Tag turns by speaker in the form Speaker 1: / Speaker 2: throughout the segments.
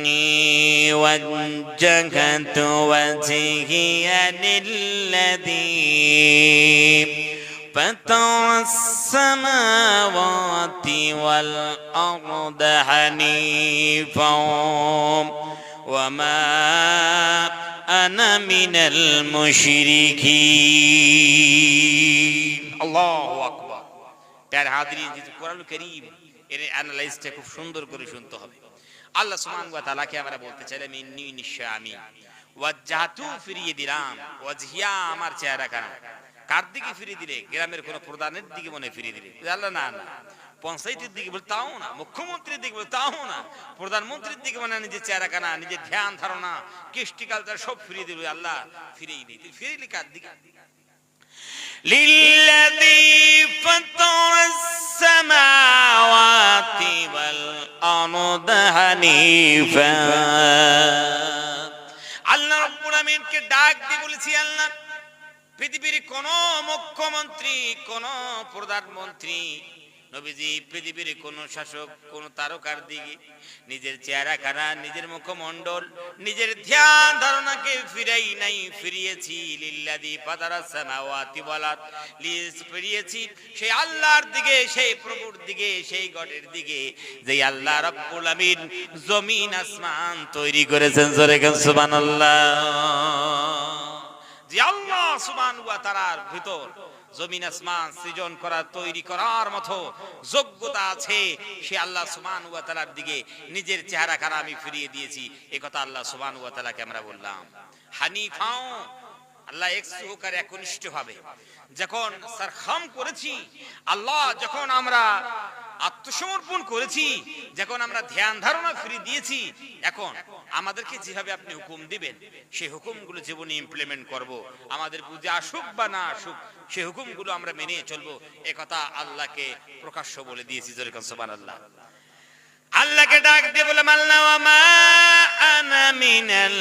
Speaker 1: إني وجهت وجهي للذي فطر السماوات والأرض حنيفا وما أنا من المشركين الله أكبر প্যার হাজিরিন যে কোরআনুল কারীম এর অ্যানালাইজটা খুব সুন্দর করে শুনতে হবে আল্লাহ সুবহানাহু ওয়া তাআলাকে আমরা বলতে চাইলাম ইন্নী নিশ্চয় আমি ওয়াজহাতু ফিরিয়ে দিলাম ওয়াজহিয়া আমার চেহারা কানা কার দিকে ফিরিয়ে দিলে গ্রামের কোন প্রধানের দিকে মনে ফিরিয়ে দিলে আল্লাহ না না পঞ্চায়েতের দিকে বলে তাও না মুখ্যমন্ত্রীর দিকে বলে তাও না প্রধানমন্ত্রীর দিকে মানে নিজের চেহারা কানা নিজের ধ্যান ধারণা কৃষ্টি কালচার সব ফিরিয়ে দিল আল্লাহ ফিরিয়ে দিই ফিরিয়ে কার দিকে লিল্লাযী ফাতারাস সামাওয়াতি ওয়াল আরদা হানিফা আল্লাহ রাব্বুল আমিনকে ডাক দিয়ে বলেছি আল্লাহ পৃথিবীর কোন মুখ্যমন্ত্রী কোন প্রধানমন্ত্রী নবীজি পৃথিবীর কোন শাসক কোন তারকার দিকে নিজের চেহারা খানা নিজের মুখমণ্ডল নিজের ধ্যান ধারণাকে ফিরাই নাই ফিরিয়েছি লিল্লাযী ফাতারাস সামাওয়াতি ওয়াল আরদ ফিরিয়েছি সেই আল্লাহর দিকে সেই প্রভুর দিকে সেই গডের দিকে যে আল্লাহ রাব্বুল আমিন জমিন আসমান তৈরি করেছেন জোরে গান সুবহানাল্লাহ যে আল্লাহ সুবহানাহু ওয়া তাআলার ভিতর জমিন আসমান সৃজন করার তৈরি করার মতো যোগ্যতা আছে সে আল্লাহ সুবহানাহু ওয়া তাআলার দিকে নিজের চেহারা খানা আমি ফিরিয়ে দিয়েছি এই কথা আল্লাহ সুবহানাহু ওয়া তাআলাকে আমরা বললাম হানিফাও আল্লাহ এক সহকারে একনিষ্ঠ ভাবে যখন সারখাম করেছি আল্লাহ যখন আমরা আত্মসমর্পণ করেছি যখন আমরা ধ্যান ধারণা ফিরিয়ে দিয়েছি এখন আমাদেরকে যেভাবে আপনি হুকুম দিবেন সেই হুকুমগুলো জীবনে ইমপ্লিমেন্ট করব আমাদের বুঝে আসুক বা না আসুক সেই হুকুমগুলো আমরা মেনে চলবো এই কথা আল্লাহকে প্রকাশ্য বলে দিয়েছি জোরে কোন সুবহানাল্লাহ আল্লাহকে ডাক দিয়ে বলে আল্লাহ ওয়া মা আনা মিনাল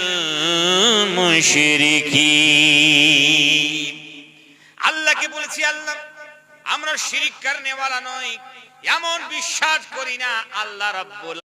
Speaker 1: মুশরিকিন আল্লাহকে বলেছি আল্লাহ আমরা শিরক করনেওয়ালা নই এমন বিশ্বাস করি না আল্লাহ রাব্বুল